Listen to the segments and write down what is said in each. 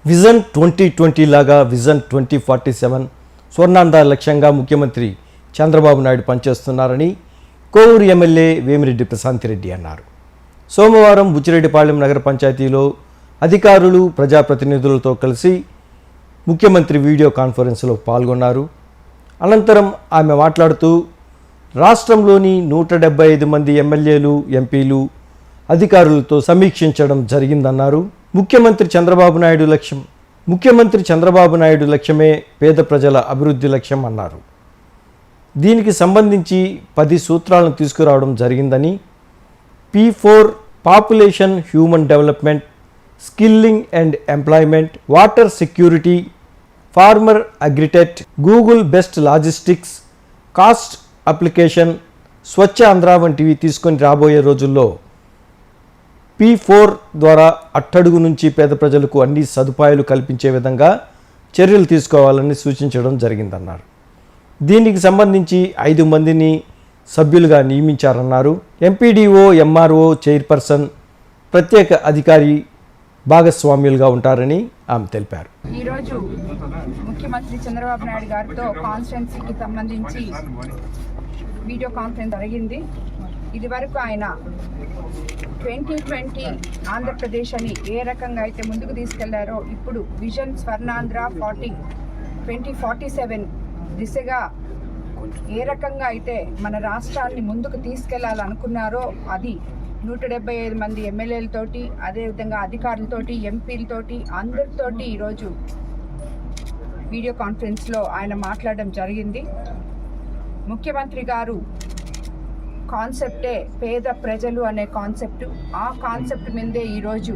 Vision 2020 లాగా vision 2047 Swarnandhra లక్ష్యంగా ముఖ్యమంత్రి చంద్రబాబు నాయుడు పనిచేస్తున్నారని కోవూరు ఎమ్మెల్యే వేమిరెడ్డి ప్రశాంతిరెడ్డి అన్నారు. సోమవారం బుచ్చిరెడ్డిపాళెం నగర పంచాయతీలో అధికారులు ప్రజాప్రతినిధులతో కలిసి ముఖ్యమంత్రి వీడియో కాన్ఫరెన్స్లో పాల్గొన్నారు. అనంతరం ఆమె మాట్లాడుతూ రాష్ట్రంలోని 175 మంది ఎమ్మెల్యేలు, ఎంపీలు అధికారులతో సమీక్షించడం జరిగిందన్నారు. ముఖ్యమంత్రి చంద్రబాబు నాయుడు లక్ష్యమే పేద ప్రజల అభివృద్ధి లక్ష్యం అన్నారు. దీనికి సంబంధించి 10 సూత్రాలను తీసుకురావడం జరిగిందని, P4 population, human development, skilling and employment, water security, farmer agritech, Google best logistics, cost application, Swachh Andhra వంటివి తీసుకొని రాబోయే రోజుల్లో P4 ద్వారా అట్టడుగు నుంచి పేద ప్రజలకు అన్ని సదుపాయాలు కల్పించే విధంగా చర్యలు తీసుకోవాలని సూచించడం జరిగిందన్నారు. దీనికి సంబంధించి 5 మందిని సభ్యులుగా నియమించారన్నారు. ఎంపీడీఓ, ఎంఆర్ఓ, చైర్పర్సన్, ప్రత్యేక అధికారి భాగస్వామ్యులుగా ఉంటారని ఆమె తెలిపారు. ఈరోజు ముఖ్యమంత్రి చంద్రబాబు నాయుడు గారితో కాన్స్టిట్యున్సీకి సంబంధించి వీడియో కాన్ఫరెన్స్ జరిగింది. ఇది వరకు ఆయన 2020 ఆంధ్రప్రదేశ్ అని ఏ రకంగా అయితే ముందుకు తీసుకెళ్లారో, ఇప్పుడు విజన్ స్వర్ణాంధ్ర 2047 దిశగా ఏ రకంగా అయితే మన రాష్ట్రాన్ని ముందుకు తీసుకెళ్లాలనుకున్నారో అది 175 మంది ఎమ్మెల్యేలతోటి, అదేవిధంగా అధికారులతోటి, ఎంపీలతోటి, అందరితోటి ఈరోజు వీడియో కాన్ఫరెన్స్లో ఆయన మాట్లాడడం జరిగింది. ముఖ్యమంత్రి గారు కాన్సెప్టే పేద ప్రజలు అనే కాన్సెప్ట్. ఆ కాన్సెప్ట్ మీదే ఈరోజు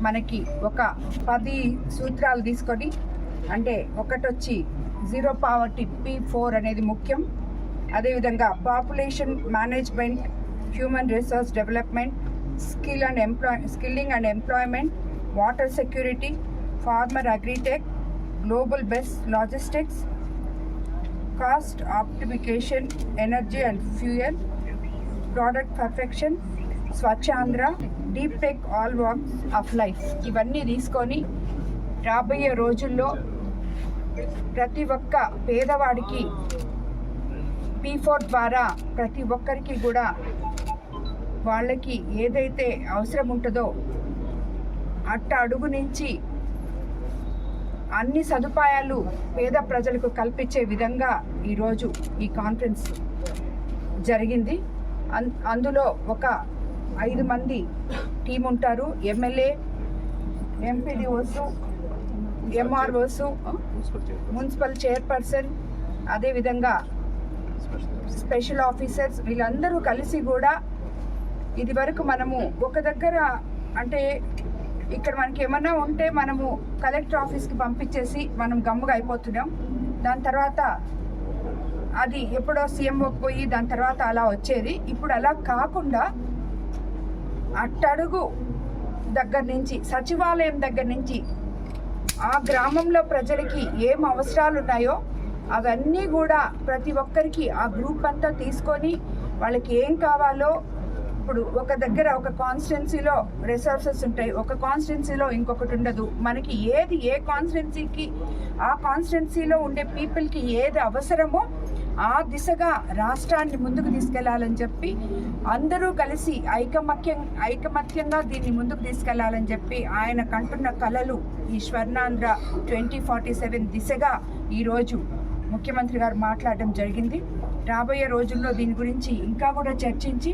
మనకి ఒక 10 సూత్రాలు తీసుకొని, అంటే ఒకటొచ్చి జీరో పావర్టీ P4 అనేది ముఖ్యం. అదేవిధంగా population management, human resource development, skilling and employment, water security, farmer agritech, global best logistics, cost optimisation, energy and fuel, product perfection, Swachh Andhra, deep tech, all walks of life, ఇవన్నీ తీసుకొని రాబోయే రోజుల్లో ప్రతి ఒక్క పేదవాడికి P4 ద్వారా ప్రతి ఒక్కరికి కూడా వాళ్ళకి ఏదైతే అవసరం ఉంటుందో అడుగు నుంచి అన్ని సదుపాయాలు పేద ప్రజలకు కల్పించే విధంగా ఈరోజు ఈ కాన్ఫరెన్స్ జరిగింది. అందులో ఒక 5 మంది టీం ఉంటారు. MLA, MPDOs, MROs, municipal chairperson, అదేవిధంగా స్పెషల్ ఆఫీసర్స్, వీళ్ళందరూ కలిసి కూడా ఇది వరకు మనము ఒక దగ్గర, అంటే ఇక్కడ మనకి ఏమన్నా ఉంటే మనము కలెక్టర్ ఆఫీస్కి పంపించేసి మనం గమ్ముగా అయిపోతున్నాం. దాని తర్వాత అది ఎప్పుడో సీఎంఓకి పోయి దాని తర్వాత అలా వచ్చేది. ఇప్పుడు అలా కాకుండా అట్టడుగు దగ్గర నుంచి, సచివాలయం దగ్గర నుంచి ఆ గ్రామంలో ప్రజలకి ఏం అవసరాలు ఉన్నాయో అవన్నీ కూడా ప్రతి ఒక్కరికి ఆ గ్రూప్ అంతా తీసుకొని వాళ్ళకి ఏం కావాలో, ఇప్పుడు ఒక దగ్గర ఒక కాన్స్టిట్యున్సీలో రిసోర్సెస్ ఉంటాయి, ఒక కాన్స్టిట్యున్సీలో ఇంకొకటి ఉండదు. మనకి ఏది ఏ కాన్స్టిట్యున్సీకి ఆ కాన్స్టిట్యున్సీలో ఉండే పీపుల్కి ఏది అవసరమో ఆ దిశగా రాష్ట్రాన్ని ముందుకు తీసుకెళ్లాలని చెప్పి అందరూ కలిసి ఐకమత్యంగా దీన్ని ముందుకు తీసుకెళ్లాలని చెప్పి ఆయన కంటున్న కలలు ఈ స్వర్ణాంధ్ర 2047 దిశగా ఈరోజు ముఖ్యమంత్రి గారు మాట్లాడడం జరిగింది. రాబోయే రోజుల్లో దీని గురించి ఇంకా కూడా చర్చించి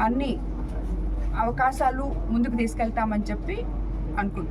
అన్ని అవకాశాలు ముందుకు తీసుకెళ్తామని చెప్పి అనుకుంటున్నాను.